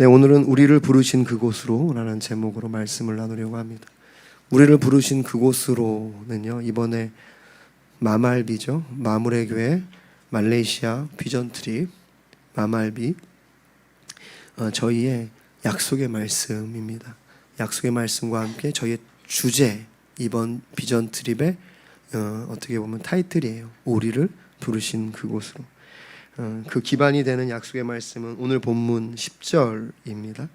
네, 오늘은 우리를 부르신 그곳으로 라는 제목으로 말씀을 나누려고 합니다. 우리를 부르신 그곳으로는요, 이번에 마말비죠. 마무레 교회 말레이시아 비전 트립 마말비 저희의 약속의 말씀입니다. 약속의 말씀과 함께 저희의 주제, 이번 비전 트립의 어떻게 보면 타이틀이에요. 우리를 부르신 그곳으로. 그 기반이 되는 약속의 말씀은 오늘 본문 10절입니다.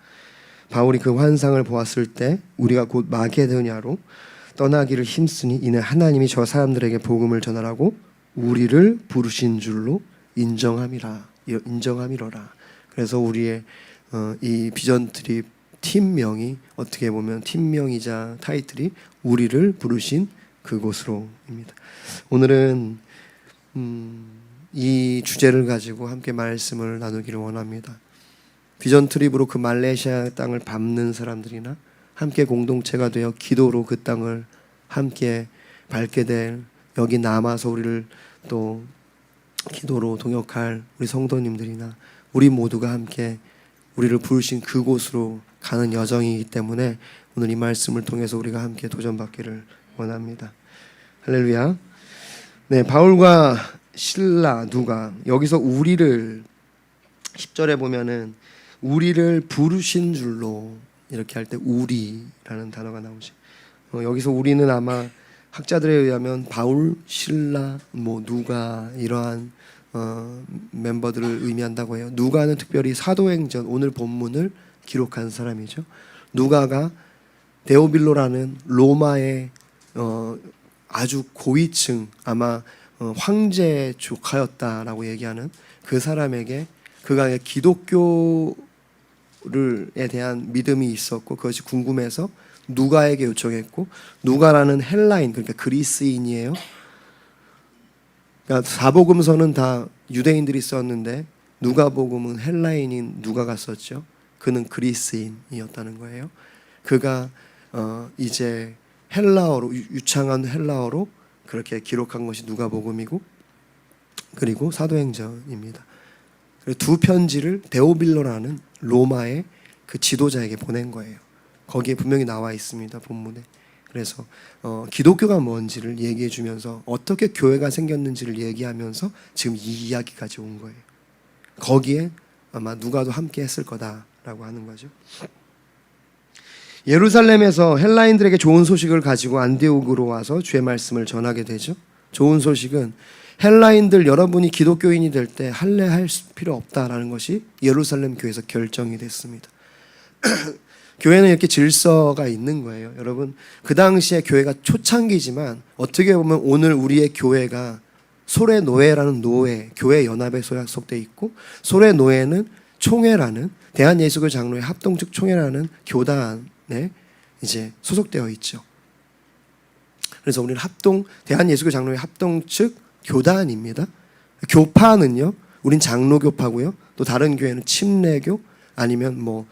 바울이 그 환상을 보았을 때 우리가 곧 마게도냐로 떠나기를 힘쓰니 이는 하나님이 저 사람들에게 복음을 전하라고 우리를 부르신 줄로 인정함이로라. 그래서 우리의 이 비전 트립 팀명이 어떻게 보면 팀명이자 타이틀이 우리를 부르신 그곳으로입니다. 오늘은 이 주제를 가지고 함께 말씀을 나누기를 원합니다. 비전 트립으로 그 말레이시아 땅을 밟는 사람들이나 함께 공동체가 되어 기도로 그 땅을 함께 밟게 될, 여기 남아서 우리를 또 기도로 동역할 우리 성도님들이나 우리 모두가 함께 우리를 부르신 그곳으로 가는 여정이기 때문에 오늘 이 말씀을 통해서 우리가 함께 도전받기를 원합니다. 할렐루야. 네, 바울과 실라, 누가, 여기서 우리를 10절에 보면은 우리를 부르신 줄로 이렇게 할 때 우리라는 단어가 나오죠. 여기서 우리는 아마 학자들에 의하면 바울, 실라, 누가 이러한 멤버들을 의미한다고 해요. 누가는 특별히 사도행전 오늘 본문을 기록한 사람이죠. 누가가 데오빌로라는 로마의 아주 고위층, 아마 황제 조카였다라고 얘기하는 그 사람에게 그가 기독교에 대한 믿음이 있었고 그것이 궁금해서 누가에게 요청했고, 누가라는 헬라인, 그러니까 그리스인이에요. 그러니까 사복음서는 다 유대인들이 썼는데 누가복음은 헬라인인 누가가 썼죠. 그는 그리스인이었다는 거예요. 그가 이제 헬라어로, 유창한 헬라어로 그렇게 기록한 것이 누가복음이고, 그리고 사도행전입니다. 두 편지를 데오빌로라는 로마의 그 지도자에게 보낸 거예요. 거기에 분명히 나와 있습니다, 본문에. 그래서 기독교가 뭔지를 얘기해 주면서 어떻게 교회가 생겼는지를 얘기하면서 지금 이 이야기까지 온 거예요. 거기에 아마 누가도 함께 했을 거다라고 하는 거죠. 예루살렘에서 헬라인들에게 좋은 소식을 가지고 안디옥으로 와서 주의 말씀을 전하게 되죠. 좋은 소식은 헬라인들 여러분이 기독교인이 될 때 할례할 필요 없다라는 것이 예루살렘 교회에서 결정이 됐습니다. 교회는 이렇게 질서가 있는 거예요. 여러분, 그 당시에 교회가 초창기지만 어떻게 보면 오늘 우리의 교회가 소래노예라는 노예, 교회 연합에 소속돼 있고, 소래노예는 총회라는 대한예수교 장로회 합동측 총회라는 교단에 이제 소속되어 있죠. 그래서 우리는 대한예수교 장로회 합동측 교단입니다. 교파는요, 우린 장로교파고요. 또 다른 교회는 침례교, 아니면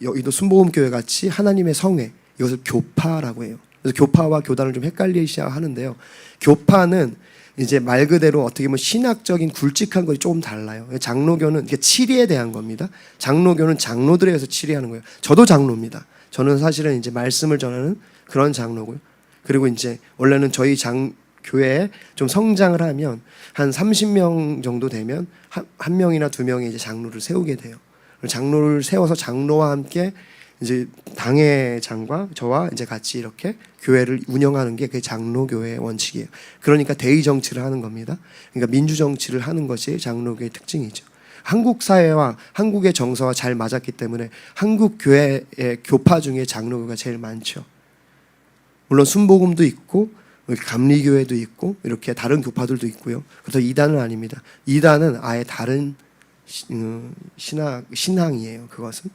여기도 순복음교회 같이 하나님의 성회, 이것을 교파라고 해요. 그래서 교파와 교단을 좀 헷갈리셔야 하는데요. 교파는 이제 말 그대로 어떻게 보면 신학적인 굵직한 것이 조금 달라요. 장로교는 치리에 대한 겁니다. 장로교는 장로들에 의해서 치리하는 거예요. 저도 장로입니다. 저는 사실은 이제 말씀을 전하는 그런 장로고요. 그리고 이제 원래는 저희 교회에 좀 성장을 하면 한 30명 정도 되면 한 명이나 두 명의 이제 장로를 세우게 돼요. 장로를 세워서 장로와 함께 이제 당회장과 저와 이제 같이 이렇게 교회를 운영하는 게 그 장로교회의 원칙이에요. 그러니까 대의 정치를 하는 겁니다. 그러니까 민주 정치를 하는 것이 장로교의 특징이죠. 한국 사회와 한국의 정서와 잘 맞았기 때문에 한국 교회의 교파 중에 장로교가 제일 많죠. 물론 순복음도 있고 감리교회도 있고 이렇게 다른 교파들도 있고요. 그래서 이단은 아닙니다. 이단은 아예 다른 신앙이에요. 그것은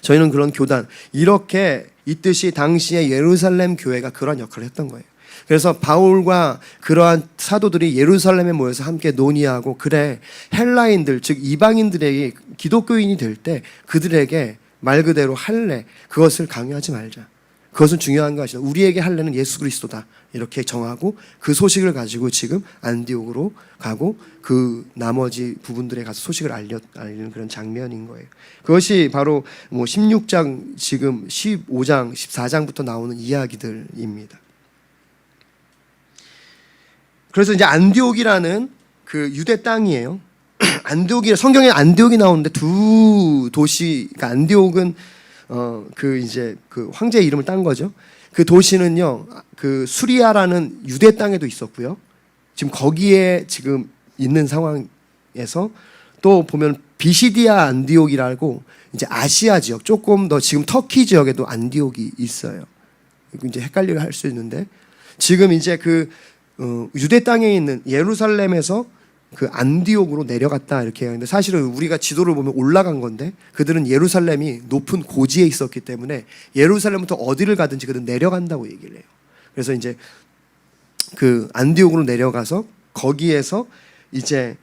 저희는 그런 교단, 이렇게 있듯이 당시에 예루살렘 교회가 그런 역할을 했던 거예요. 그래서 바울과 그러한 사도들이 예루살렘에 모여서 함께 논의하고, 그래, 헬라인들 즉 이방인들에게 기독교인이 될 때 그들에게 말 그대로 할례, 그것을 강요하지 말자. 그것은 중요한 것이 아니라 우리에게 할례는 예수 그리스도다 이렇게 정하고 그 소식을 가지고 지금 안디옥으로 가고 그 나머지 부분들에 가서 소식을 알리는 그런 장면인 거예요. 그것이 바로 뭐 16장 지금 15장 14장부터 나오는 이야기들입니다. 그래서 이제 안디옥이라는 그 유대 땅이에요. 안디옥이 성경에 안디옥이 나오는데 두 도시, 그러니까 안디옥은 그 이제 그 황제의 이름을 딴 거죠. 그 도시는요, 그 수리아라는 유대 땅에도 있었고요. 지금 거기에 지금 있는 상황에서 또 보면 비시디아 안디옥이라고 이제 아시아 지역, 조금 더 지금 터키 지역에도 안디옥이 있어요. 이제 헷갈리게 할 수 있는데 지금 이제 그 유대 땅에 있는 예루살렘에서 그 안디옥으로 내려갔다 이렇게 하는데 사실은 우리가 지도를 보면 올라간 건데 그들은 예루살렘이 높은 고지에 있었기 때문에 예루살렘부터 어디를 가든지 그들은 내려간다고 얘기를 해요. 그래서 이제 그 안디옥으로 내려가서 거기에서 이제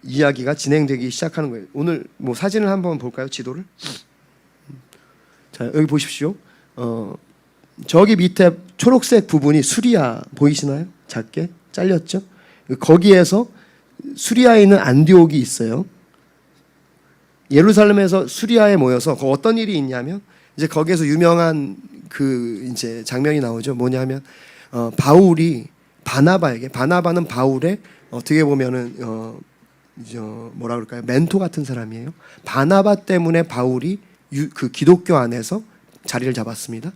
이야기가 진행되기 시작하는 거예요. 오늘 뭐 사진을 한번 볼까요? 지도를. 자, 여기 보십시오. 저기 밑에 초록색 부분이 수리아 보이시나요? 작게 잘렸죠? 거기에서 수리아에 있는 안디옥이 있어요. 예루살렘에서 수리아에 모여서 어떤 일이 있냐면 이제 거기에서 유명한 그 이제 장면이 나오죠. 뭐냐면 바울이 바나바는 바울의 어떻게 보면은 뭐라 그럴까요? 멘토 같은 사람이에요. 바나바 때문에 바울이 그 기독교 안에서 자리를 잡았습니다.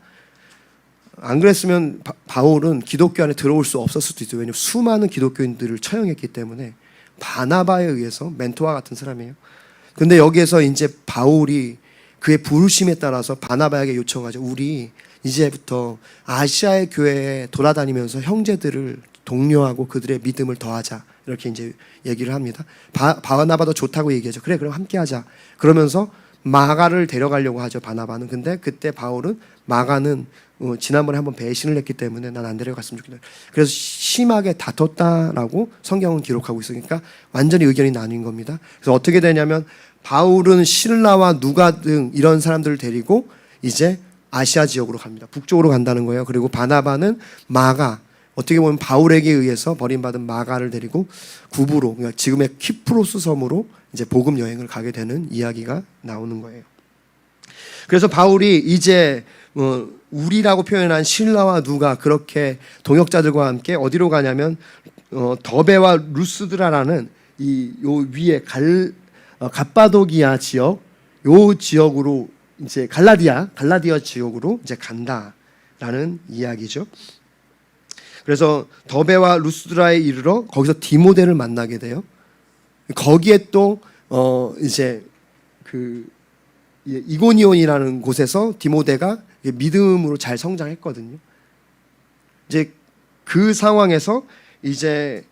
안 그랬으면 바울은 기독교 안에 들어올 수 없었을 수도 있어요. 왜냐하면 수많은 기독교인들을 처형했기 때문에 바나바에 의해서 멘토와 같은 사람이에요. 근데 여기에서 이제 바울이 그의 부르심에 따라서 바나바에게 요청하죠. 우리 이제부터 아시아의 교회에 돌아다니면서 형제들을 독려하고 그들의 믿음을 더하자. 이렇게 이제 얘기를 합니다. 바나바도 좋다고 얘기하죠. 그래, 그럼 함께 하자. 그러면서 마가를 데려가려고 하죠. 바나바는. 근데 그때 바울은 마가는 지난번에 한번 배신을 했기 때문에 난 안 데려갔으면 좋겠다. 그래서 심하게 다퉜다라고 성경은 기록하고 있으니까 완전히 의견이 나뉜 겁니다. 그래서 어떻게 되냐면 바울은 실라와 누가 등 이런 사람들을 데리고 이제 아시아 지역으로 갑니다. 북쪽으로 간다는 거예요. 그리고 바나바는 마가, 어떻게 보면 바울에게 의해서 버림받은 마가를 데리고 구부로, 그러니까 지금의 키프로스 섬으로 이제 복음 여행을 가게 되는 이야기가 나오는 거예요. 그래서 바울이 이제 우리라고 표현한 실라와 누가 그렇게 동역자들과 함께 어디로 가냐면 더베와 루스드라라는 요 위에 갑바도기아 지역, 요 지역으로 이제 갈라디아 지역으로 이제 간다라는 이야기죠. 그래서 더베와 루스드라에 이르러 거기서 디모데를 만나게 돼요. 거기에 또 이제 그 이고니온이라는 곳에서 디모데가 믿음으로 잘 성장했거든요. 이제 그 상황에서 이제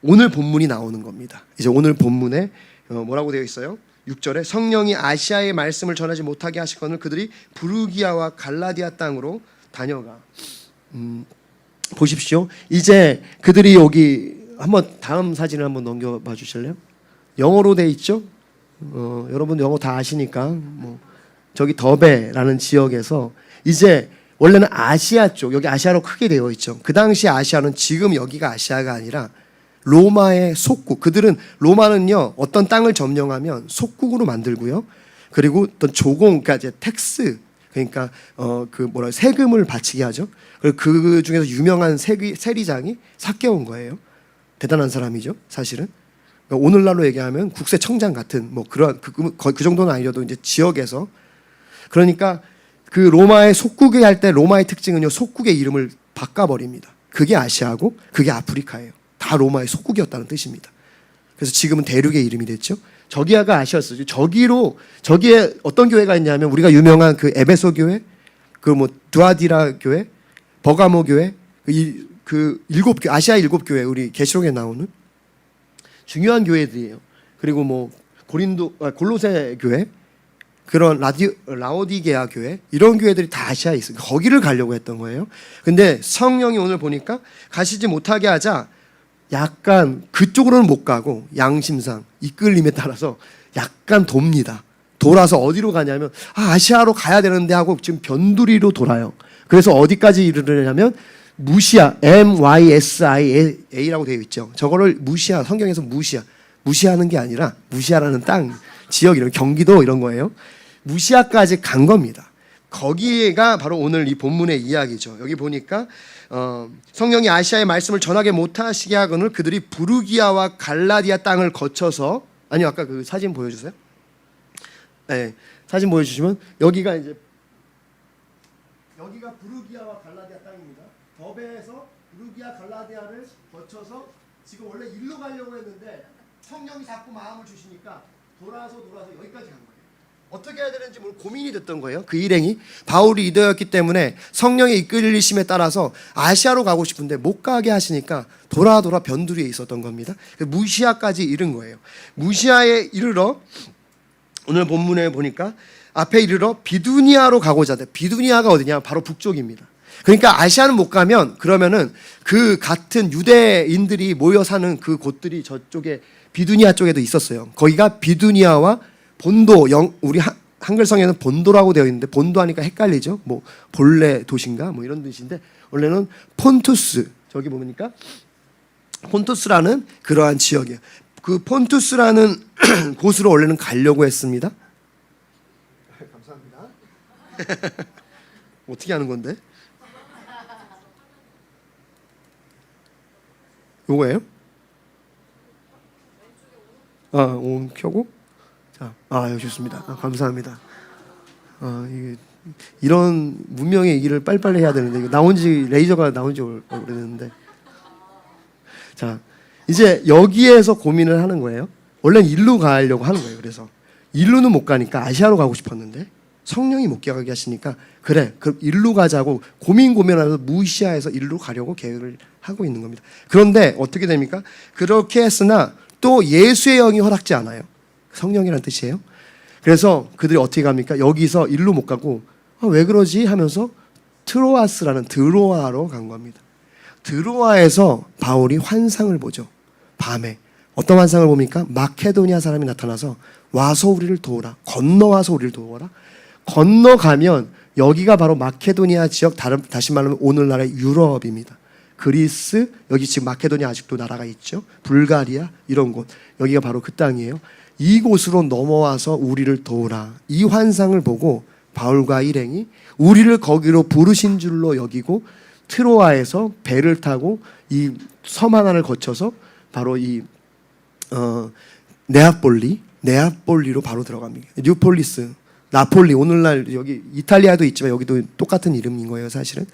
오늘 본문이 나오는 겁니다. 이제 오늘 본문에 뭐라고 되어 있어요? 6절에 성령이 아시아의 말씀을 전하지 못하게 하시거늘 그들이 부르기아와 갈라디아 땅으로 다녀가. 보십시오. 이제 그들이 여기 한번 다음 사진을 한번 넘겨봐 주실래요? 영어로 돼 있죠? 여러분 영어 다 아시니까 뭐 저기 더베라는 지역에서 이제 원래는 아시아 쪽, 여기 아시아로 크게 되어 있죠. 그 당시 아시아는 지금 여기가 아시아가 아니라 로마의 속국. 그들은 로마는요 어떤 땅을 점령하면 속국으로 만들고요. 그리고 어떤 조공, 그러니까 이제 텍스, 그러니까 세금을 바치게 하죠. 그리고 그 중에서 유명한 세리장이 삭개온 거예요. 대단한 사람이죠, 사실은. 그러니까 오늘날로 얘기하면 국세청장 같은 뭐 그런 그 정도는 아니어도 이제 지역에서. 그러니까 그 로마의 속국에 할 때 로마의 특징은요 속국의 이름을 바꿔버립니다. 그게 아시아고 그게 아프리카예요. 다 로마의 속국이었다는 뜻입니다. 그래서 지금은 대륙의 이름이 됐죠. 저기가 아시아였어요. 저기에 어떤 교회가 있냐면 우리가 유명한 그 에베소 교회, 그 뭐 두아디라 교회, 버가모 교회, 그 일곱 교회, 아시아 일곱 교회, 우리 계시록에 나오는 중요한 교회들이에요. 그리고 뭐 골로새 교회, 그런 라오디게아 교회, 이런 교회들이 다 아시아에 있어요. 거기를 가려고 했던 거예요. 근데 성령이 오늘 보니까 가시지 못하게 하자 약간 그쪽으로는 못 가고 양심상 이끌림에 따라서 약간 돕니다. 돌아서 어디로 가냐면 아시아로 가야 되는데 하고 지금 변두리로 돌아요. 그래서 어디까지 이르느냐면 무시아, MYSIA라고 되어 있죠. 저거를 무시아, 성경에서 무시하는 게 아니라 무시아라는 땅, 지역 이런 경기도 이런 거예요. 무시아까지 간 겁니다. 거기가 바로 오늘 이 본문의 이야기죠. 여기 보니까 성령이 아시아의 말씀을 전하게 못하시게 하거늘 그들이 부르기아와 갈라디아 땅을 거쳐서 아니요 아까 그 사진 보여주세요. 네, 사진 보여주시면 여기가 이제 여기가 부르기아와 갈라디아 땅입니다. 더베에서 부르기아 갈라디아를 거쳐서 지금 원래 일로 가려고 했는데 성령이 자꾸 마음을 주시니까 돌아서 여기까지 간 거예요. 어떻게 해야 되는지 뭘 고민이 됐던 거예요. 그 일행이 바울이 리더였기 때문에 성령의 이끌리심에 따라서 아시아로 가고 싶은데 못 가게 하시니까 돌아 변두리에 있었던 겁니다. 무시아까지 이른 거예요. 무시아에 이르러 오늘 본문에 보니까 앞에 이르러 비두니아로 가고자 돼. 비두니아가 어디냐? 바로 북쪽입니다. 그러니까 아시아는 못 가면 그러면은 그 같은 유대인들이 모여 사는 그 곳들이 저쪽에 비두니아 쪽에도 있었어요. 거기가 비두니아와 본도, 우리 한글성에는 본도라고 되어 있는데 본도 하니까 헷갈리죠. 뭐 본래 도시인가 뭐 이런 뜻인데 원래는 폰투스, 저기 보니까 폰투스라는 그러한 지역이에요. 그 폰투스라는 곳으로 원래는 가려고 했습니다. 감사합니다. 어떻게 하는 건데? 요거예요? 온 켜고 자, 여기 좋습니다. 감사합니다. 이게 이런 문명의 얘기를 빨리빨리 해야 되는데 이거 레이저가 나온지 오래됐는데 자 이제 여기에서 고민을 하는 거예요. 원래는 일로 가려고 하는 거예요. 그래서 일로는 못 가니까 아시아로 가고 싶었는데 성령이 못 가게 하시니까 그래 그럼 일로 가자고 고민하면서 무시아에서 일로 가려고 계획을 하고 있는 겁니다. 그런데 어떻게 됩니까? 그렇게 했으나 또 예수의 영이 허락지 않아요. 성령이라는 뜻이에요. 그래서 그들이 어떻게 갑니까? 여기서 일로 못 가고 왜 그러지 하면서 트로아스라는 드로아로 간 겁니다. 드로아에서 바울이 환상을 보죠. 밤에 어떤 환상을 봅니까? 마케도니아 사람이 나타나서 와서 우리를 도우라. 건너와서 우리를 도우라. 건너가면 여기가 바로 마케도니아 지역, 다시 말하면 오늘날의 유럽입니다. 그리스, 여기 지금 마케도니아 아직도 나라가 있죠. 불가리아 이런 곳, 여기가 바로 그 땅이에요. 이곳으로 넘어와서 우리를 도우라. 이 환상을 보고 바울과 일행이 우리를 거기로 부르신 줄로 여기고 트로아에서 배를 타고 이 섬 하나를 거쳐서 바로 이 네아폴리로 바로 들어갑니다. 뉴폴리스, 나폴리, 오늘날 여기 이탈리아도 있지만 여기도 똑같은 이름인 거예요, 사실은.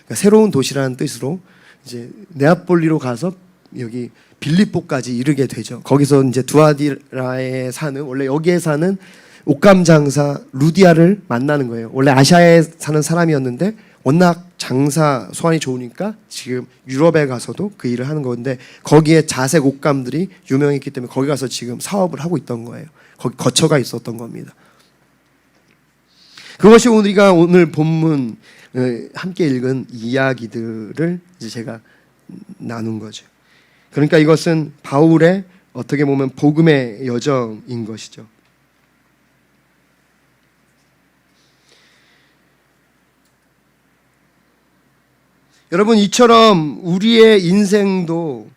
그러니까 새로운 도시라는 뜻으로 이제 네아폴리로 가서 여기 빌립보까지 이르게 되죠. 거기서 이제 두아디라에 사는, 원래 여기에 사는 옷감 장사 루디아를 만나는 거예요. 원래 아시아에 사는 사람이었는데 워낙 장사 소환이 좋으니까 지금 유럽에 가서도 그 일을 하는 건데 거기에 자색 옷감들이 유명했기 때문에 거기 가서 지금 사업을 하고 있던 거예요. 거기 거처가 있었던 겁니다. 그것이 우리가 오늘 본문 함께 읽은 이야기들을 이제 제가 나눈 거죠. 그러니까 이것은 바울의 어떻게 보면 복음의 여정인 것이죠. 여러분, 이처럼 우리의 인생도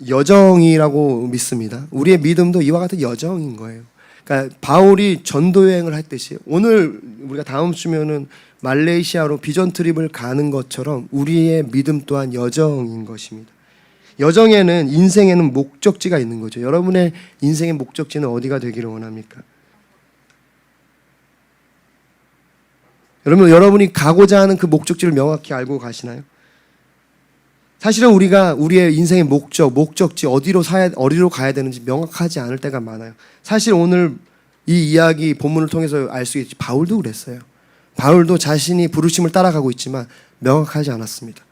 여정이라고 믿습니다. 우리의 믿음도 이와 같은 여정인 거예요. 그러니까 바울이 전도 여행을 했듯이 오늘 우리가 다음 주면은 말레이시아로 비전 트립을 가는 것처럼 우리의 믿음 또한 여정인 것입니다. 여정에는, 인생에는 목적지가 있는 거죠. 여러분의 인생의 목적지는 어디가 되기를 원합니까? 여러분이 가고자 하는 그 목적지를 명확히 알고 가시나요? 사실은 우리가 우리의 인생의 목적지, 어디로 가야 되는지 명확하지 않을 때가 많아요. 사실 오늘 이 이야기 본문을 통해서 알 수 있지, 바울도 그랬어요. 바울도 자신이 부르심을 따라가고 있지만 명확하지 않았습니다.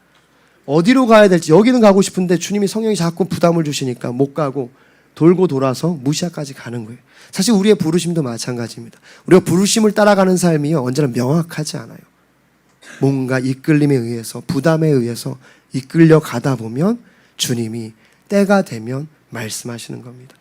어디로 가야 될지, 여기는 가고 싶은데 주님이 성령이 자꾸 부담을 주시니까 못 가고 돌고 돌아서 무시아까지 가는 거예요. 사실 우리의 부르심도 마찬가지입니다. 우리가 부르심을 따라가는 삶이요, 언제나 명확하지 않아요. 뭔가 이끌림에 의해서, 부담에 의해서 이끌려 가다 보면 주님이 때가 되면 말씀하시는 겁니다.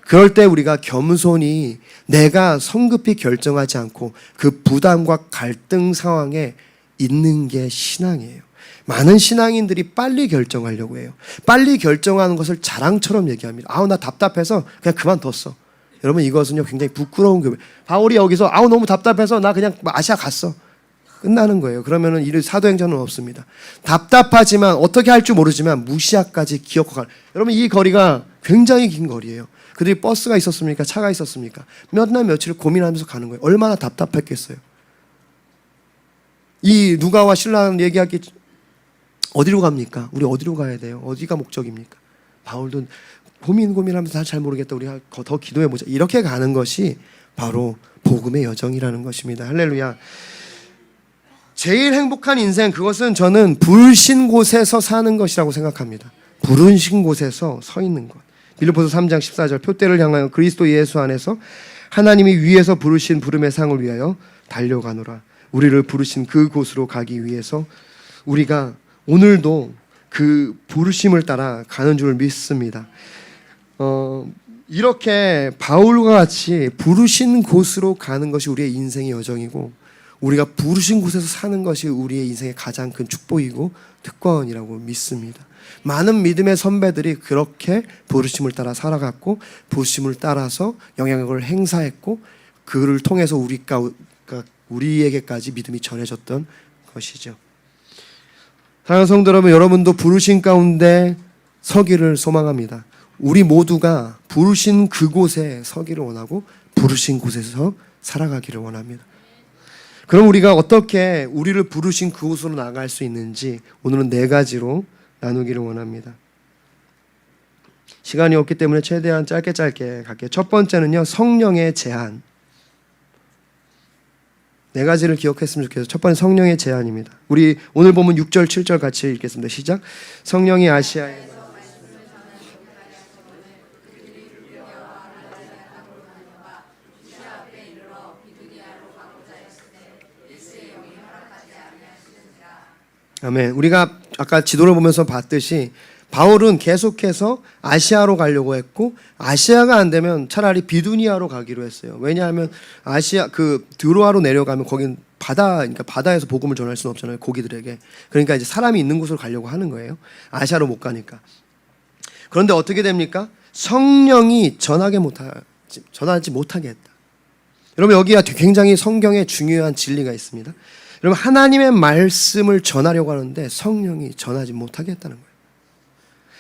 그럴 때 우리가 겸손히 내가 성급히 결정하지 않고 그 부담과 갈등 상황에 있는 게 신앙이에요. 많은 신앙인들이 빨리 결정하려고 해요. 빨리 결정하는 것을 자랑처럼 얘기합니다. 아우 나 답답해서 그냥 그만뒀어. 여러분 이것은요 굉장히 부끄러운 교회. 바울이 여기서 아우 너무 답답해서 나 그냥 아시아 갔어. 끝나는 거예요. 그러면은 이 사도행전은 없습니다. 답답하지만 어떻게 할 줄 모르지만 무시하까지 기어코 가는. 여러분 이 거리가 굉장히 긴 거리예요. 그들이 버스가 있었습니까? 차가 있었습니까? 몇 날 며칠을 고민하면서 가는 거예요. 얼마나 답답했겠어요. 이 누가와 신라는 얘기하기 어디로 갑니까? 우리 어디로 가야 돼요? 어디가 목적입니까? 바울도 고민하면서 잘 모르겠다. 우리 더 기도해보자. 이렇게 가는 것이 바로 복음의 여정이라는 것입니다. 할렐루야. 제일 행복한 인생, 그것은 저는 부르신 곳에서 사는 것이라고 생각합니다. 부르신 곳에서 서 있는 것. 빌립보서 3장 14절 표대를 향하여 그리스도 예수 안에서 하나님이 위에서 부르신 부름의 상을 위하여 달려가노라. 우리를 부르신 그곳으로 가기 위해서 우리가 오늘도 그 부르심을 따라 가는 줄 믿습니다. 이렇게 바울과 같이 부르신 곳으로 가는 것이 우리의 인생의 여정이고 우리가 부르신 곳에서 사는 것이 우리의 인생의 가장 큰 축복이고 특권이라고 믿습니다. 많은 믿음의 선배들이 그렇게 부르심을 따라 살아갔고 부르심을 따라서 영향력을 행사했고 그를 통해서 우리에게까지 믿음이 전해졌던 것이죠. 사랑하는 성도 여러분, 여러분도 부르심 가운데 서기를 소망합니다. 우리 모두가 부르신 그곳에 서기를 원하고 부르신 곳에서 살아가기를 원합니다. 그럼 우리가 어떻게 우리를 부르신 그곳으로 나갈 수 있는지 오늘은 4가지로 나누기를 원합니다. 시간이 없기 때문에 최대한 짧게 갈게요. 첫 번째는요, 성령의 제한. 4가지를 기억했으면 좋겠어요. 첫 번째 성령의 제한입니다. 우리 오늘 보면 6절 7절 같이 읽겠습니다. 시작. 성령이 아시아에 아멘. 우리가 아까 지도를 보면서 봤듯이 바울은 계속해서 아시아로 가려고 했고 아시아가 안 되면 차라리 비두니아로 가기로 했어요. 왜냐하면 아시아 드로아로 내려가면 거긴 그러니까 바다에서 복음을 전할 수는 없잖아요. 고기들에게. 그러니까 이제 사람이 있는 곳으로 가려고 하는 거예요. 아시아로 못 가니까. 그런데 어떻게 됩니까? 성령이 전하지 못하게 했다. 여러분 여기가 굉장히 성경에 중요한 진리가 있습니다. 여러분 하나님의 말씀을 전하려고 하는데 성령이 전하지 못하게 했다는 거예요.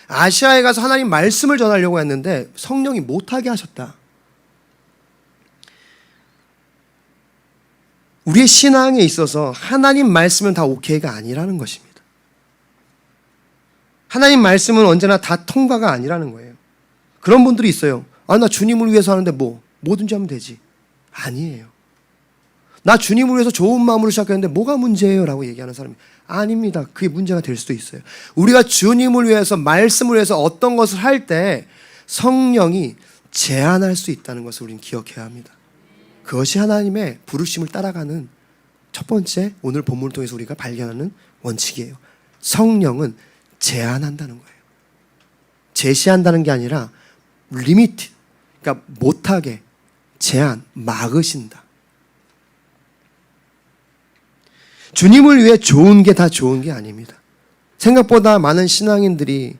아시아에 가서 하나님 말씀을 전하려고 했는데 성령이 못하게 하셨다. 우리의 신앙에 있어서 하나님 말씀은 다 오케이가 아니라는 것입니다. 하나님 말씀은 언제나 다 통과가 아니라는 거예요. 그런 분들이 있어요. 나 주님을 위해서 하는데 뭐든지 하면 되지. 아니에요. 나 주님을 위해서 좋은 마음으로 시작했는데 뭐가 문제예요? 라고 얘기하는 사람이 아닙니다. 그게 문제가 될 수도 있어요. 우리가 주님을 위해서 말씀을 위해서 어떤 것을 할 때 성령이 제한할 수 있다는 것을 우리는 기억해야 합니다. 그것이 하나님의 부르심을 따라가는 첫 번째 오늘 본문을 통해서 우리가 발견하는 원칙이에요. 성령은 제한한다는 거예요. 제시한다는 게 아니라 리미트, 그러니까 못하게 제한, 막으신다. 주님을 위해 좋은 게 다 좋은 게 아닙니다. 생각보다 많은 신앙인들이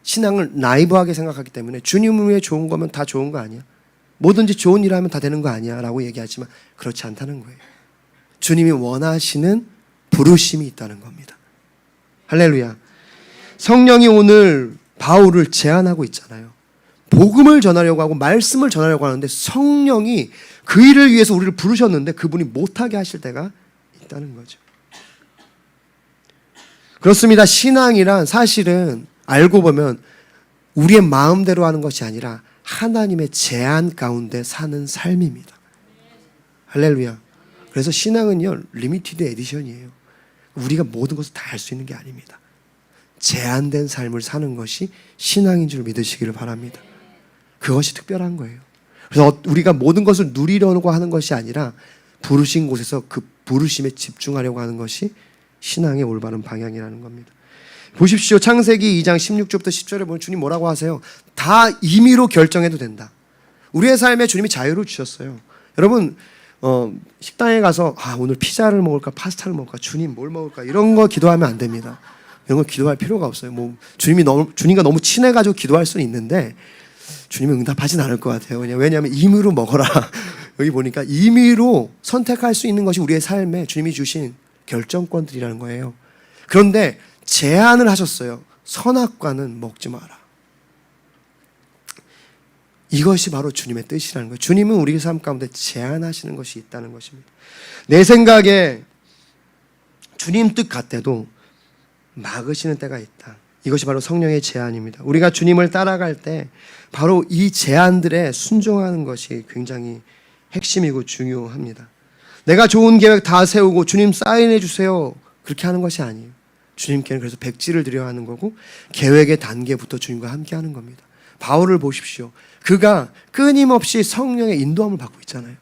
신앙을 나이브하게 생각하기 때문에 주님을 위해 좋은 거면 다 좋은 거 아니야? 뭐든지 좋은 일 하면 다 되는 거 아니야? 라고 얘기하지만 그렇지 않다는 거예요. 주님이 원하시는 부르심이 있다는 겁니다. 할렐루야. 성령이 오늘 바울을 제안하고 있잖아요. 복음을 전하려고 하고 말씀을 전하려고 하는데 성령이 그 일을 위해서 우리를 부르셨는데 그분이 못하게 하실 때가 있다는 거죠. 그렇습니다. 신앙이란 사실은 알고 보면 우리의 마음대로 하는 것이 아니라 하나님의 제한 가운데 사는 삶입니다. 할렐루야. 그래서 신앙은요, 리미티드 에디션이에요. 우리가 모든 것을 다 할 수 있는 게 아닙니다. 제한된 삶을 사는 것이 신앙인 줄 믿으시기를 바랍니다. 그것이 특별한 거예요. 그래서 우리가 모든 것을 누리려고 하는 것이 아니라 부르신 곳에서 그 부르심에 집중하려고 하는 것이 신앙의 올바른 방향이라는 겁니다. 보십시오. 창세기 2장 16절부터 10절에 보면 주님 뭐라고 하세요? 다 임의로 결정해도 된다. 우리의 삶에 주님이 자유를 주셨어요. 여러분 식당에 가서 오늘 피자를 먹을까 파스타를 먹을까 주님 뭘 먹을까 이런 거 기도하면 안 됩니다. 이런 거 기도할 필요가 없어요. 뭐 주님과 너무 친해가지고 기도할 수는 있는데 주님은 응답하진 않을 것 같아요. 왜냐하면 임의로 먹어라. 여기 보니까 임의로 선택할 수 있는 것이 우리의 삶에 주님이 주신 결정권들이라는 거예요. 그런데 제안을 하셨어요. 선악과는 먹지 마라. 이것이 바로 주님의 뜻이라는 거예요. 주님은 우리의 삶 가운데 제안하시는 것이 있다는 것입니다. 내 생각에 주님 뜻 같아도 막으시는 때가 있다. 이것이 바로 성령의 제안입니다. 우리가 주님을 따라갈 때 바로 이 제안들에 순종하는 것이 굉장히 핵심이고 중요합니다. 내가 좋은 계획 다 세우고 주님 사인해 주세요. 그렇게 하는 것이 아니에요. 주님께는 그래서 백지를 드려야 하는 거고 계획의 단계부터 주님과 함께 하는 겁니다. 바울을 보십시오. 그가 끊임없이 성령의 인도함을 받고 있잖아요.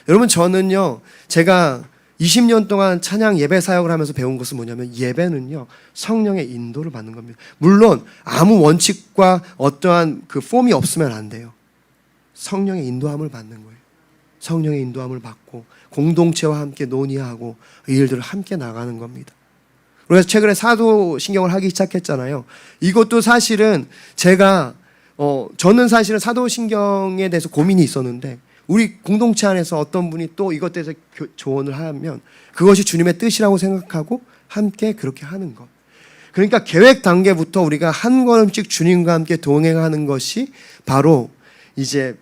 여러분 저는요 제가 20년 동안 찬양 예배 사역을 하면서 배운 것은 뭐냐면 예배는요 성령의 인도를 받는 겁니다. 물론 아무 원칙과 어떠한 그 폼이 없으면 안 돼요. 성령의 인도함을 받는 거예요. 성령의 인도함을 받고 공동체와 함께 논의하고 이 일들을 함께 나가는 겁니다. 그래서 최근에 사도신경을 하기 시작했잖아요. 이것도 사실은 저는 사실은 사도신경에 대해서 고민이 있었는데 우리 공동체 안에서 어떤 분이 또 이것 대해서 조언을 하면 그것이 주님의 뜻이라고 생각하고 함께 그렇게 하는 것. 그러니까 계획 단계부터 우리가 한 걸음씩 주님과 함께 동행하는 것이 바로 이제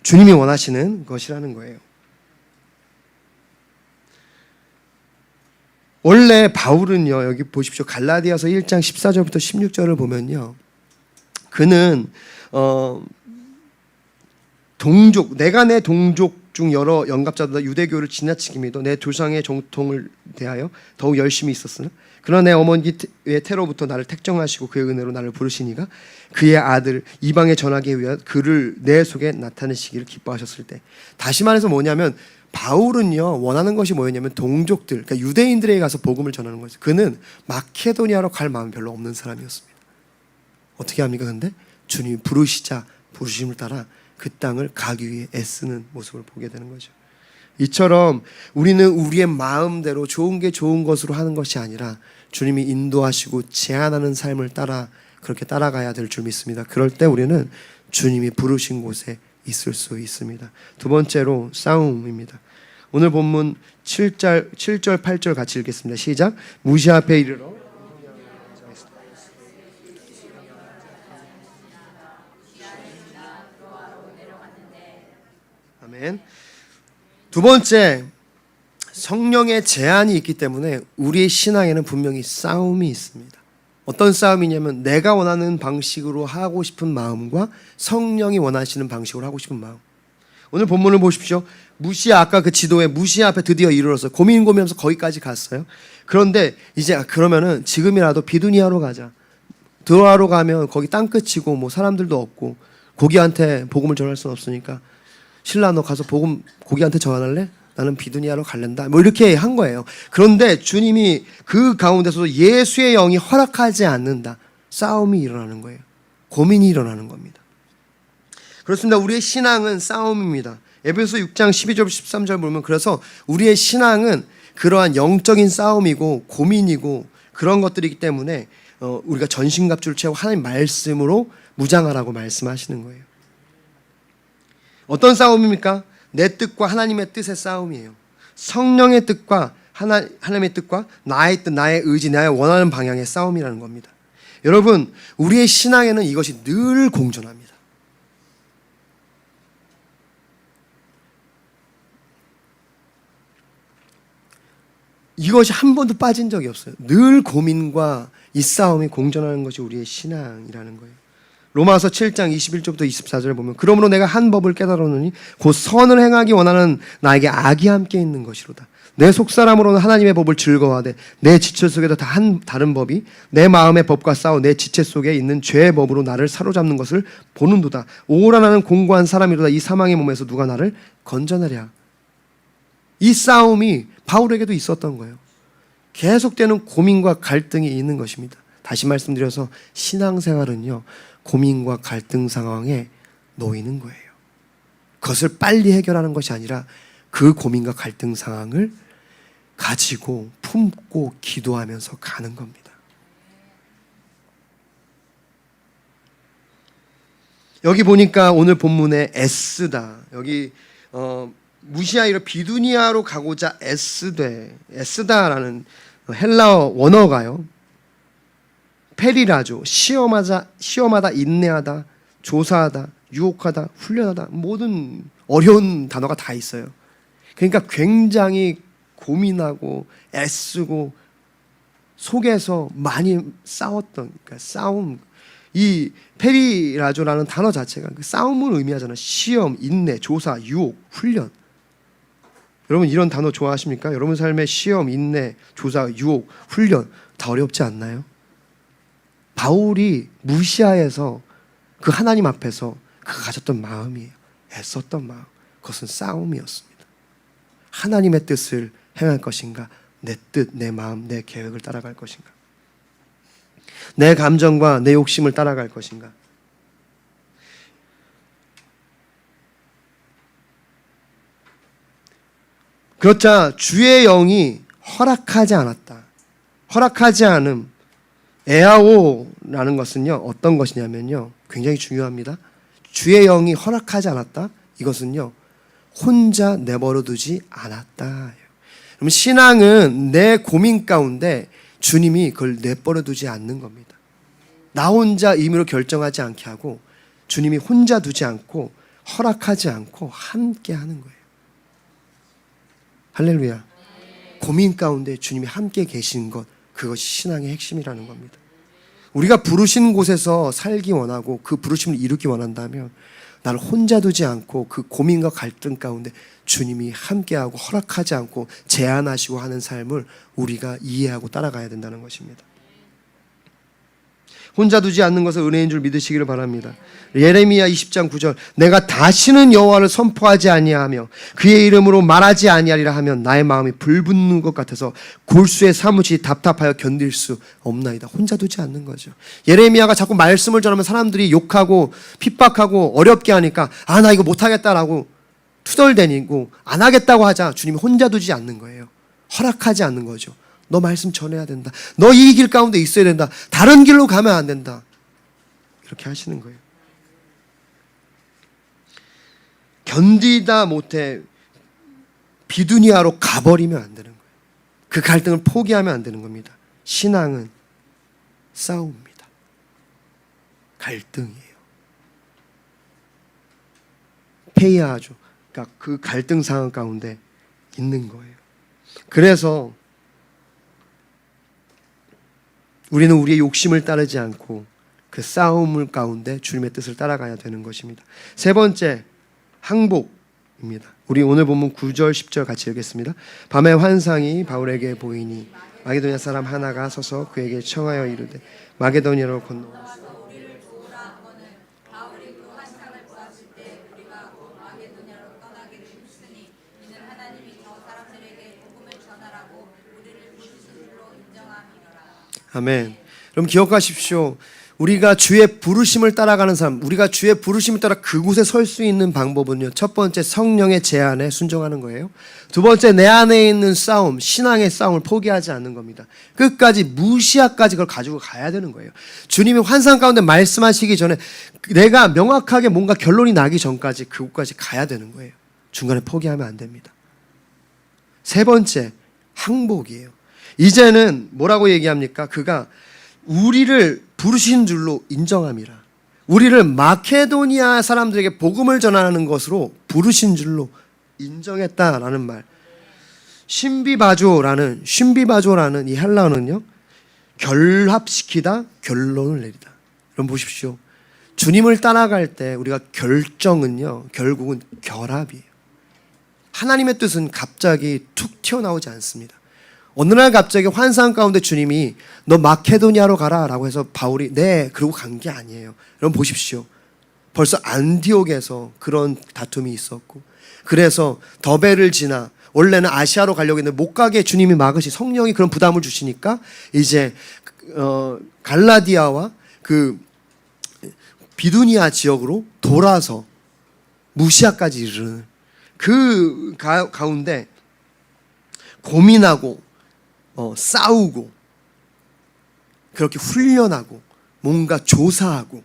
주님이 원하시는 것이라는 거예요. 원래 바울은요, 여기 보십시오. 갈라디아서 1장 14절부터 16절을 보면요. 그는 내가 내 동족 중 여러 영갑자보다 유대교를 지나치게 믿어 내 조상의 정통을 대하여 더욱 열심히 있었으나 그러나 내 어머니의 태로부터 나를 택정하시고 그의 은혜로 나를 부르시니가 그의 아들 이방에 전하기 위하여 그를 내 속에 나타내시기를 기뻐하셨을 때. 다시 말해서 뭐냐면 바울은요 원하는 것이 뭐였냐면 동족들, 그러니까 유대인들에게 가서 복음을 전하는 거죠. 그는 마케도니아로 갈 마음이 별로 없는 사람이었습니다. 어떻게 합니까? 근데 주님이 부르시자 부르심을 따라 그 땅을 가기 위해 애쓰는 모습을 보게 되는 거죠. 이처럼 우리는 우리의 마음대로 좋은 게 좋은 것으로 하는 것이 아니라 주님이 인도하시고 제안하는 삶을 따라 그렇게 따라가야 될 줄 믿습니다. 그럴 때 우리는 주님이 부르신 곳에 있을 수 있습니다. 두 번째로 싸움입니다. 오늘 본문 7절, 8절 같이 읽겠습니다. 시작. 무시 앞에 이르러 아멘. 두 번째, 성령의 제한이 있기 때문에 우리의 신앙에는 분명히 싸움이 있습니다. 어떤 싸움이냐면 내가 원하는 방식으로 하고 싶은 마음과 성령이 원하시는 방식으로 하고 싶은 마음. 오늘 본문을 보십시오. 무시아, 아까 그 지도에 무시아 앞에 드디어 이르러서 고민하면서 거기까지 갔어요. 그런데 이제 그러면은 지금이라도 비두니아로 가자. 드로아로 가면 거기 땅끝이고 뭐 사람들도 없고 고기한테 복음을 전할 수는 없으니까 신라 너 가서 복음 고기한테 전할래? 나는 비두니아로 갈랜다. 뭐 이렇게 한 거예요. 그런데 주님이 그 가운데서도 예수의 영이 허락하지 않는다. 싸움이 일어나는 거예요. 고민이 일어나는 겁니다. 그렇습니다. 우리의 신앙은 싸움입니다. 에베소 6장 12절 13절 보면 그래서 우리의 신앙은 그러한 영적인 싸움이고 고민이고 그런 것들이기 때문에 우리가 전신갑주를 채우고 하나님 말씀으로 무장하라고 말씀하시는 거예요. 어떤 싸움입니까? 내 뜻과 하나님의 뜻의 싸움이에요. 성령의 뜻과 하나님의 뜻과 나의 뜻, 나의 의지, 나의 원하는 방향의 싸움이라는 겁니다. 여러분, 우리의 신앙에는 이것이 늘 공존합니다. 이것이 한 번도 빠진 적이 없어요. 늘 고민과 이 싸움이 공존하는 것이 우리의 신앙이라는 거예요. 로마서 7장 21절부터 24절을 보면 그러므로 내가 한 법을 깨달았노니 곧 선을 행하기 원하는 나에게 악이 함께 있는 것이로다. 내 속사람으로는 하나님의 법을 즐거워하되 내 지체 속에도 다른 법이 내 마음의 법과 싸워 내 지체 속에 있는 죄의 법으로 나를 사로잡는 것을 보는도다. 오라 나는 공고한 사람이로다. 이 사망의 몸에서 누가 나를 건져내랴. 이 싸움이 바울에게도 있었던 거예요. 계속되는 고민과 갈등이 있는 것입니다. 다시 말씀드려서 신앙생활은요 고민과 갈등 상황에 놓이는 거예요. 그것을 빨리 해결하는 것이 아니라 그 고민과 갈등 상황을 가지고 품고 기도하면서 가는 겁니다. 여기 보니까 오늘 본문에 애쓰다, 여기 무시아이로 비두니아로 가고자 애쓰다라는 헬라어 원어가요, 페리라죠. 시험하다, 인내하다, 조사하다, 유혹하다, 훈련하다, 모든 어려운 단어가 다 있어요. 그러니까 굉장히 고민하고 애쓰고 속에서 많이 싸웠던, 그러니까 싸움, 이 페리라조라는 단어 자체가 그 싸움을 의미하잖아요. 시험, 인내, 조사, 유혹, 훈련. 여러분 이런 단어 좋아하십니까? 여러분 삶에 시험, 인내, 조사, 유혹, 훈련 다 어렵지 않나요? 바울이 무시아에서 그 하나님 앞에서 그가 가졌던 마음이에요. 애썼던 마음. 그것은 싸움이었습니다. 하나님의 뜻을 행할 것인가, 내 뜻, 내 마음, 내 계획을 따라갈 것인가, 내 감정과 내 욕심을 따라갈 것인가. 그렇자 주의 영이 허락하지 않았다. 허락하지 않음, 에아오라는 것은요 어떤 것이냐면요, 굉장히 중요합니다. 주의 영이 허락하지 않았다, 이것은요 혼자 내버려 두지 않았다. 그럼 신앙은 내 고민 가운데 주님이 그걸 내버려 두지 않는 겁니다. 나 혼자 임의로 결정하지 않게 하고 주님이 혼자 두지 않고 허락하지 않고 함께 하는 거예요. 할렐루야. 고민 가운데 주님이 함께 계신 것, 그것이 신앙의 핵심이라는 겁니다. 우리가 부르신 곳에서 살기 원하고 그 부르심을 이루기 원한다면 나를 혼자 두지 않고 그 고민과 갈등 가운데 주님이 함께하고 허락하지 않고 제한하시고 하는 삶을 우리가 이해하고 따라가야 된다는 것입니다. 혼자 두지 않는 것은 은혜인 줄 믿으시기를 바랍니다. 예레미야 20장 9절, 내가 다시는 여호와를 선포하지 아니하며 그의 이름으로 말하지 아니하리라 하면 나의 마음이 불붙는 것 같아서 골수에 사무치 답답하여 견딜 수 없나이다. 혼자 두지 않는 거죠. 예레미야가 자꾸 말씀을 전하면 사람들이 욕하고 핍박하고 어렵게 하니까 나 이거 못하겠다라고 투덜대니고 안 하겠다고 하자 주님이 혼자 두지 않는 거예요. 허락하지 않는 거죠. 너 말씀 전해야 된다. 너 이 길 가운데 있어야 된다. 다른 길로 가면 안 된다. 이렇게 하시는 거예요. 견디다 못해 비두니아로 가버리면 안 되는 거예요. 그 갈등을 포기하면 안 되는 겁니다. 신앙은 싸움입니다. 갈등이에요. 페이아죠. 그러니까 그 갈등 상황 가운데 있는 거예요. 그래서 우리는 우리의 욕심을 따르지 않고 그 싸움을 가운데 주님의 뜻을 따라가야 되는 것입니다. 세 번째, 항복입니다. 우리 오늘 본문 9절 10절 같이 읽겠습니다. 밤에 환상이 바울에게 보이니 마게도냐 사람 하나가 서서 그에게 청하여 이르되 마게도냐로 건너오라. 아멘. 그럼 기억하십시오. 우리가 주의 부르심을 따라가는 삶, 우리가 주의 부르심을 따라 그곳에 설 수 있는 방법은요, 첫 번째 성령의 제안에 순종하는 거예요. 두 번째, 내 안에 있는 싸움, 신앙의 싸움을 포기하지 않는 겁니다. 끝까지 무시아까지 그걸 가지고 가야 되는 거예요. 주님이 환상 가운데 말씀하시기 전에 내가 명확하게 뭔가 결론이 나기 전까지 그곳까지 가야 되는 거예요. 중간에 포기하면 안 됩니다. 세 번째, 항복이에요. 이제는 뭐라고 얘기합니까? 그가 우리를 부르신 줄로 인정함이라. 우리를 마케도니아 사람들에게 복음을 전하는 것으로 부르신 줄로 인정했다라는 말. 신비바조라는 이 헬라어는요, 결합시키다, 결론을 내리다. 그럼 보십시오. 주님을 따라갈 때 우리가 결정은요, 결국은 결합이에요. 하나님의 뜻은 갑자기 툭 튀어나오지 않습니다. 어느 날 갑자기 환상 가운데 주님이 너 마케도니아로 가라 라고 해서 바울이 네 그러고 간 게 아니에요. 여러분 보십시오. 벌써 안디옥에서 그런 다툼이 있었고, 그래서 더베를 지나 원래는 아시아로 가려고 했는데 못 가게 주님이 막으시, 성령이 그런 부담을 주시니까 이제 갈라디아와 그 비두니아 지역으로 돌아서 무시아까지 이르는 그 가운데 고민하고 싸우고 그렇게 훈련하고 뭔가 조사하고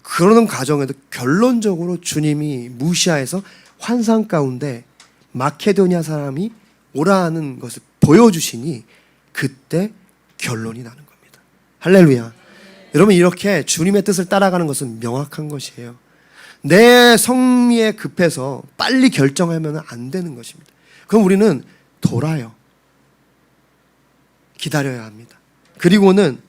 그러는 과정에도 결론적으로 주님이 무시아에서 환상 가운데 마케도니아 사람이 오라 하는 것을 보여주시니 그때 결론이 나는 겁니다. 할렐루야. 여러분, 이렇게 주님의 뜻을 따라가는 것은 명확한 것이에요. 내 성미에 급해서 빨리 결정하면 안 되는 것입니다. 그럼 우리는 돌아요. 기다려야 합니다. 그리고는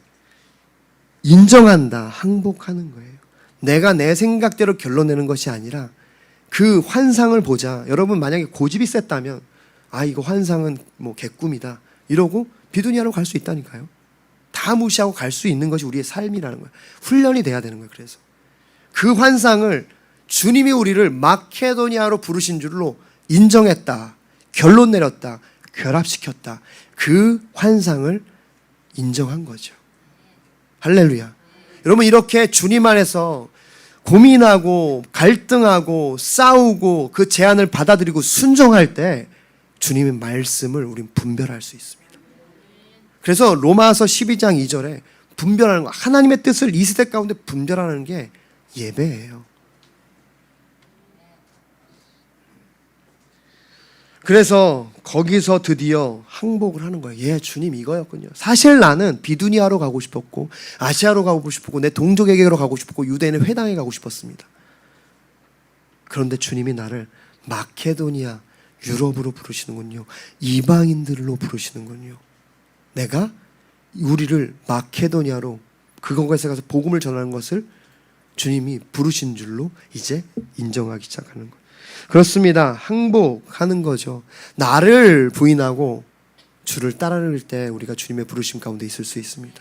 인정한다, 항복하는 거예요. 내가 내 생각대로 결론 내는 것이 아니라 그 환상을 보자. 여러분, 만약에 고집이 셌다면 이거 환상은 뭐 개꿈이다 이러고 비두니아로 갈 수 있다니까요. 다 무시하고 갈 수 있는 것이 우리의 삶이라는 거예요. 훈련이 돼야 되는 거예요. 그래서 그 환상을 주님이 우리를 마케도니아로 부르신 줄로 인정했다, 결론 내렸다, 결합시켰다. 그 환상을 인정한 거죠. 할렐루야. 여러분, 이렇게 주님 안에서 고민하고 갈등하고 싸우고 그 제안을 받아들이고 순종할 때 주님의 말씀을 우리는 분별할 수 있습니다. 그래서 로마서 12장 2절에 분별하는 거, 하나님의 뜻을 이 세대 가운데 분별하는 게 예배예요. 그래서 거기서 드디어 항복을 하는 거예요. 주님, 이거였군요. 사실 나는 비두니아로 가고 싶었고 아시아로 가고 싶었고 내 동족에게로 가고 싶었고 유대인의 회당에 가고 싶었습니다. 그런데 주님이 나를 마케도니아, 유럽으로 부르시는군요. 이방인들로 부르시는군요. 내가 우리를 마케도니아로 그곳에 가서 복음을 전하는 것을 주님이 부르신 줄로 이제 인정하기 시작하는 거예요. 그렇습니다. 항복하는 거죠. 나를 부인하고 주를 따르는 때 우리가 주님의 부르심 가운데 있을 수 있습니다.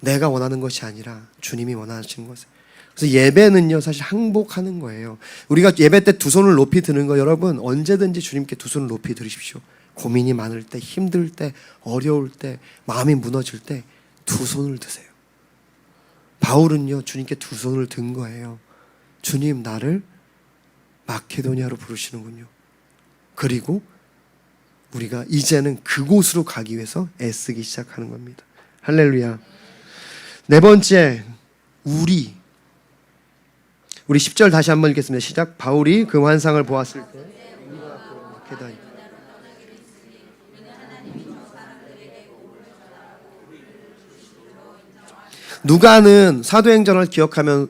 내가 원하는 것이 아니라 주님이 원하시는 것을. 그래서 예배는요, 사실 항복하는 거예요. 우리가 예배 때 두 손을 높이 드는 거, 여러분 언제든지 주님께 두 손을 높이 들으십시오. 고민이 많을 때, 힘들 때, 어려울 때, 마음이 무너질 때 두 손을 드세요. 바울은요, 주님께 두 손을 든 거예요. 주님, 나를 마케도니아로 부르시는군요. 그리고 우리가 이제는 그곳으로 가기 위해서 애쓰기 시작하는 겁니다. 할렐루야. 네 번째, 우리 10절 다시 한번 읽겠습니다. 시작. 바울이 그 환상을 보았을 때 마케도니아. 누가는 사도행전을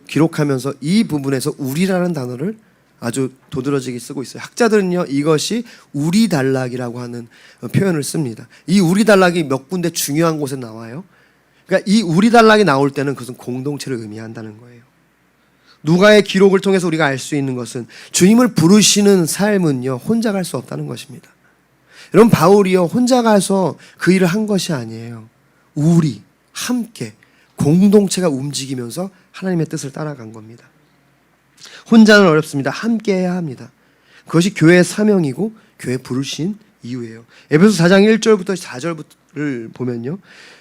기록하면서 이 부분에서 우리라는 단어를 아주 도드라지게 쓰고 있어요. 학자들은요, 이것이 우리 단락이라고 하는 표현을 씁니다. 이 우리 단락이 몇 군데 중요한 곳에 나와요. 그러니까 이 우리 단락이 나올 때는 그것은 공동체를 의미한다는 거예요. 누가의 기록을 통해서 우리가 알 수 있는 것은 주님을 부르시는 삶은요, 혼자 갈 수 없다는 것입니다. 여러분, 바울이요, 혼자 가서 그 일을 한 것이 아니에요. 우리 함께 공동체가 움직이면서 하나님의 뜻을 따라간 겁니다. 혼자는 어렵습니다. 함께 해야 합니다. 그것이 교회의 사명이고 교회 부르신 이유예요. 에베소 4장 1절부터 4절을 보면요,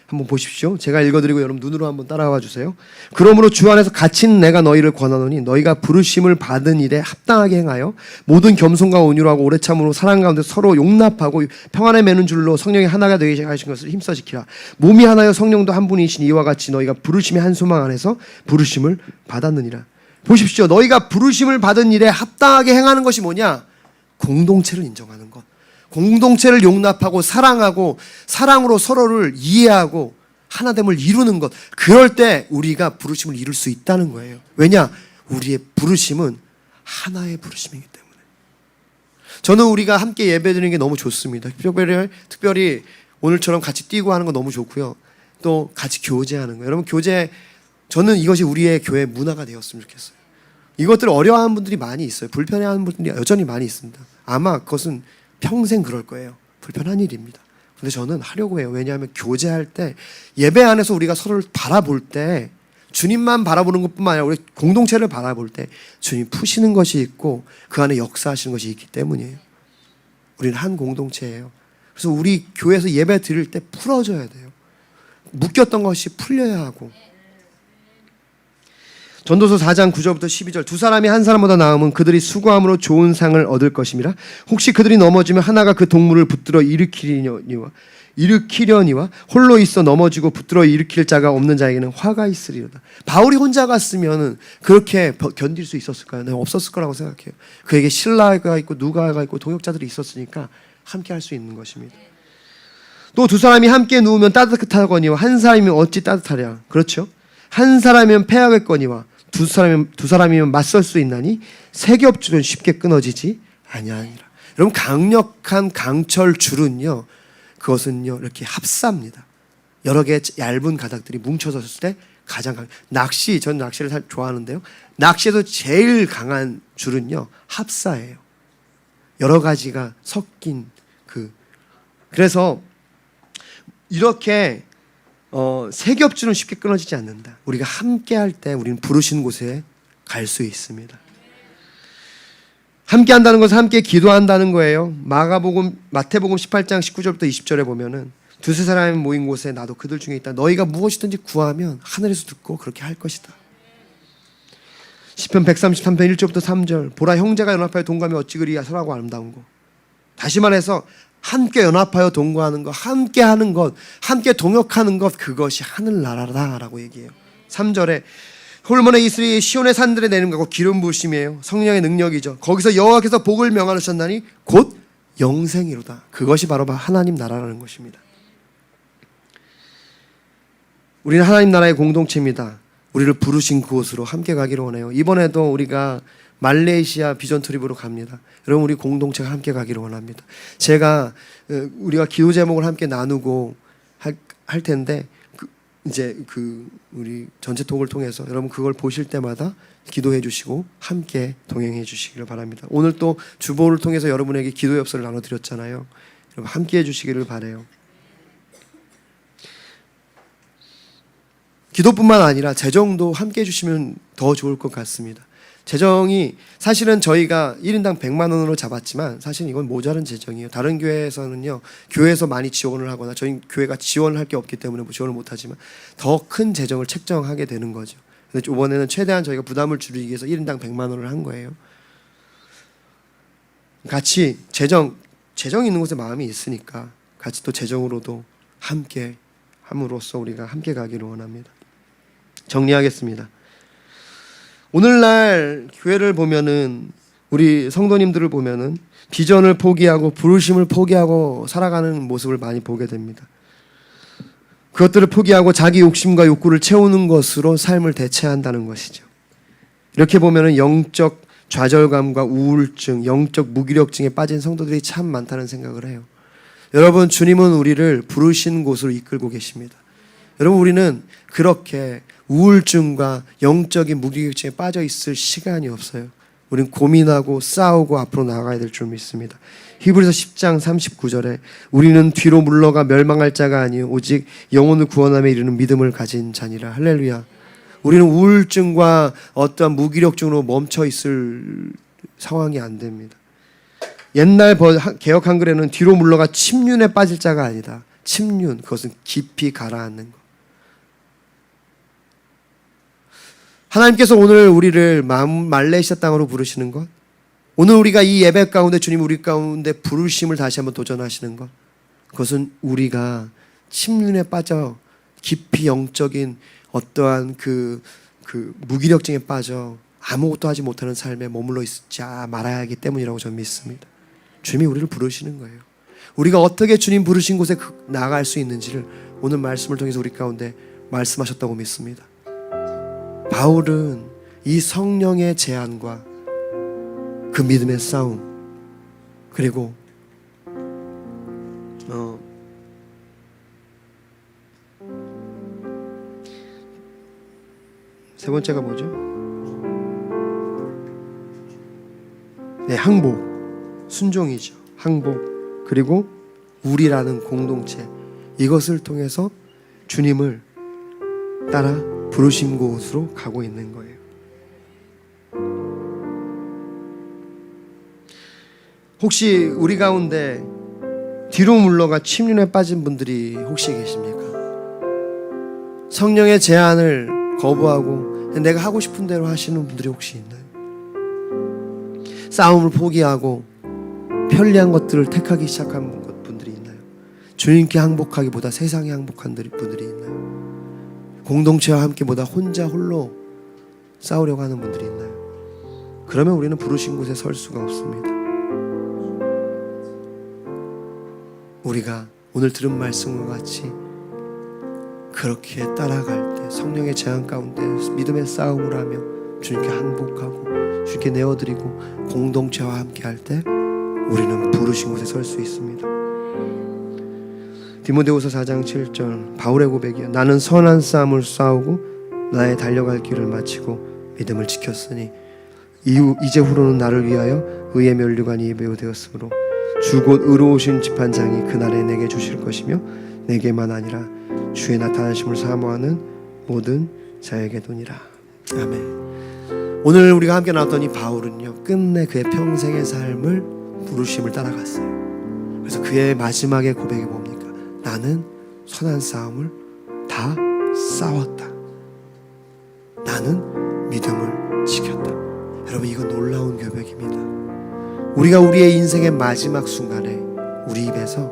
한번 보십시오. 제가 읽어드리고 여러분 눈으로 한번 따라와 주세요. 그러므로 주 안에서 갇힌 내가 너희를 권하노니 너희가 부르심을 받은 일에 합당하게 행하여 모든 겸손과 온유로 하고 오래 참으로 사랑 가운데 서로 용납하고 평안에 매는 줄로 성령이 하나가 되게 하신 것을 힘써 지키라. 몸이 하나여 성령도 한 분이신 이와 같이 너희가 부르심의 한 소망 안에서 부르심을 받았느니라. 보십시오. 너희가 부르심을 받은 일에 합당하게 행하는 것이 뭐냐? 공동체를 인정하는 것. 공동체를 용납하고 사랑하고 사랑으로 서로를 이해하고 하나됨을 이루는 것. 그럴 때 우리가 부르심을 이룰 수 있다는 거예요. 왜냐? 우리의 부르심은 하나의 부르심이기 때문에. 저는 우리가 함께 예배드리는 게 너무 좋습니다. 특별히 오늘처럼 같이 뛰고 하는 거 너무 좋고요. 또 같이 교제하는 거. 여러분, 교제, 저는 이것이 우리의 교회 문화가 되었으면 좋겠어요. 이것들을 어려워하는 분들이 많이 있어요. 불편해하는 분들이 여전히 많이 있습니다. 아마 그것은 평생 그럴 거예요. 불편한 일입니다. 근데 저는 하려고 해요. 왜냐하면 교제할 때, 예배 안에서 우리가 서로를 바라볼 때 주님만 바라보는 것뿐만 아니라 우리 공동체를 바라볼 때 주님 푸시는 것이 있고 그 안에 역사하시는 것이 있기 때문이에요. 우리는 한 공동체예요. 그래서 우리 교회에서 예배 드릴 때 풀어줘야 돼요. 묶였던 것이 풀려야 하고. 전도서 4장 9절부터 12절 두 사람이 한 사람보다 나으면 그들이 수고함으로 좋은 상을 얻을 것임이라. 혹시 그들이 넘어지면 하나가 그 동물을 붙들어 일으키려니와 홀로 있어 넘어지고 붙들어 일으킬 자가 없는 자에게는 화가 있으리로다. 바울이 혼자 갔으면 그렇게 견딜 수 있었을까요? 네, 없었을 거라고 생각해요. 그에게 신라가 있고 누가가 있고 동역자들이 있었으니까 함께 할 수 있는 것입니다. 또 두 사람이 함께 누우면 따뜻하거니와 한 사람이면 어찌 따뜻하랴. 그렇죠? 한 사람이면 패하겠거니와 두 사람이면 맞설 수 있나니 세 겹줄은 쉽게 끊어지지 아니하니라. 여러분, 강력한 강철 줄은요, 그것은요 이렇게 합사입니다. 여러 개의 얇은 가닥들이 뭉쳐졌을 때 가장 낚시, 저는 낚시를 좋아하는데요, 낚시에서 제일 강한 줄은요 합사예요. 여러 가지가 섞인 그래서 이렇게 세 겹줄은 쉽게 끊어지지 않는다. 우리가 함께 할 때 우리는 부르신 곳에 갈 수 있습니다. 함께 한다는 것은 함께 기도한다는 거예요. 마태복음 18장 19절부터 20절에 보면은 두세 사람이 모인 곳에 나도 그들 중에 있다. 너희가 무엇이든지 구하면 하늘에서 듣고 그렇게 할 것이다. 시편 133편 1절부터 3절 보라, 형제가 연합하여 동거하며 어찌 그리 선하고 아름다운고. 다시 말해서 함께 연합하여 동거하는 것, 함께 하는 것, 함께 동역하는 것, 그것이 하늘나라다라고 얘기해요. 3절에 홀몬의 이슬이 시온의 산들에 내리는 거고 기름 부으심이에요. 성령의 능력이죠. 거기서 여호와께서 복을 명하셨나니 곧 영생이로다. 그것이 바로 하나님 나라라는 것입니다. 우리는 하나님 나라의 공동체입니다. 우리를 부르신 그곳으로 함께 가기를 원해요. 이번에도 우리가 말레이시아 비전 트립으로 갑니다. 여러분, 우리 공동체가 함께 가기를 원합니다. 우리가 기도 제목을 함께 나누고 할 텐데 이제 우리 전체 톡을 통해서 여러분 그걸 보실 때마다 기도해 주시고 함께 동행해 주시기를 바랍니다. 오늘 또 주보를 통해서 여러분에게 기도 엽서를 나눠드렸잖아요. 여러분 함께 해 주시기를 바라요. 기도뿐만 아니라 재정도 함께 해 주시면 더 좋을 것 같습니다. 재정이 사실은 저희가 1인당 100만 원으로 잡았지만 사실 이건 모자른 재정이에요. 다른 교회에서는요, 교회에서 많이 지원을 하거나 저희 교회가 지원을 할 게 없기 때문에 지원을 못하지만 더 큰 재정을 책정하게 되는 거죠. 근데 이번에는 최대한 저희가 부담을 줄이기 위해서 1인당 100만 원을 한 거예요. 같이 재정 있는 곳에 마음이 있으니까 같이 또 재정으로도 함께 함으로써 우리가 함께 가기를 원합니다. 정리하겠습니다. 오늘날 교회를 보면은, 우리 성도님들을 보면은 비전을 포기하고 부르심을 포기하고 살아가는 모습을 많이 보게 됩니다. 그것들을 포기하고 자기 욕심과 욕구를 채우는 것으로 삶을 대체한다는 것이죠. 이렇게 보면은 영적 좌절감과 우울증, 영적 무기력증에 빠진 성도들이 참 많다는 생각을 해요. 여러분, 주님은 우리를 부르신 곳으로 이끌고 계십니다. 여러분, 우리는 그렇게 우울증과 영적인 무기력증에 빠져 있을 시간이 없어요. 우리는 고민하고 싸우고 앞으로 나아가야 될 줄 믿습니다. 히브리서 10장 39절에 우리는 뒤로 물러가 멸망할 자가 아니요 오직 영혼을 구원함에 이르는 믿음을 가진 자니라. 할렐루야. 우리는 우울증과 어떠한 무기력증으로 멈춰 있을 상황이 안 됩니다. 옛날 개역 한글에는 뒤로 물러가 침륜에 빠질 자가 아니다. 침륜, 그것은 깊이 가라앉는 것. 하나님께서 오늘 우리를 말레이시아 땅으로 부르시는 것, 오늘 우리가 이 예배 가운데 주님 우리 가운데 부르심을 다시 한번 도전하시는 것, 그것은 우리가 침륜에 빠져 깊이 영적인 어떠한 그 무기력증에 빠져 아무것도 하지 못하는 삶에 머물러 있지 말아야 하기 때문이라고 저는 믿습니다. 주님이 우리를 부르시는 거예요. 우리가 어떻게 주님 부르신 곳에 나아갈 수 있는지를 오늘 말씀을 통해서 우리 가운데 말씀하셨다고 믿습니다. 바울은 이 성령의 제안과 그 믿음의 싸움, 그리고 세 번째가 뭐죠? 네, 항복, 순종이죠. 항복, 그리고 우리라는 공동체, 이것을 통해서 주님을 따라 부르신 곳으로 가고 있는 거예요. 혹시 우리 가운데 뒤로 물러가 침륜에 빠진 분들이 혹시 계십니까? 성령의 제안을 거부하고 내가 하고 싶은 대로 하시는 분들이 혹시 있나요? 싸움을 포기하고 편리한 것들을 택하기 시작한 분들이 있나요? 주님께 항복하기보다 세상에 항복한 분들이 있나요? 공동체와 함께보다 혼자 홀로 싸우려고 하는 분들이 있나요? 그러면 우리는 부르신 곳에 설 수가 없습니다. 우리가 오늘 들은 말씀과 같이 그렇게 따라갈 때, 성령의 제한 가운데 믿음의 싸움을 하며 주님께 항복하고 주님께 내어드리고 공동체와 함께 할 때 우리는 부르신 곳에 설 수 있습니다. 디모데후서 4장 7절 바울의 고백이요, 나는 선한 싸움을 싸우고 나의 달려갈 길을 마치고 믿음을 지켰으니 이제후로는 나를 위하여 의의 면류관이 예배되었으므로 주 곧 의로우신 재판장이 그날에 내게 주실 것이며 내게만 아니라 주의 나타나심을 사모하는 모든 자에게도니라. 아멘. 오늘 우리가 함께 나눴던 이 바울은요, 끝내 그의 평생의 삶을 부르심을 따라갔어요. 그래서 그의 마지막의 고백이 뭡니까? 나는 선한 싸움을 다 싸웠다. 나는 믿음을 지켰다. 여러분, 이건 놀라운 고백입니다. 우리가 우리의 인생의 마지막 순간에 우리 입에서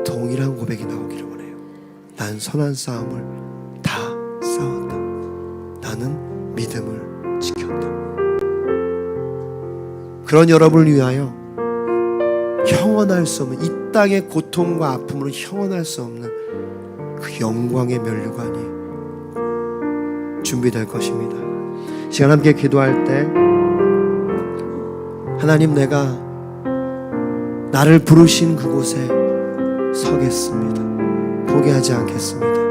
동일한 고백이 나오기를 원해요. 난 선한 싸움을 다 싸웠다. 나는 믿음을 지켰다. 그런 여러분을 위하여 형언할 수 없는, 이 땅의 고통과 아픔으로 형언할 수 없는 그 영광의 면류관이 준비될 것입니다. 시간 함께 기도할 때 하나님, 내가 나를 부르신 그곳에 서겠습니다. 포기하지 않겠습니다.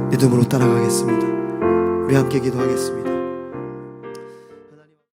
믿음으로 따라가겠습니다. 우리 함께 기도하겠습니다.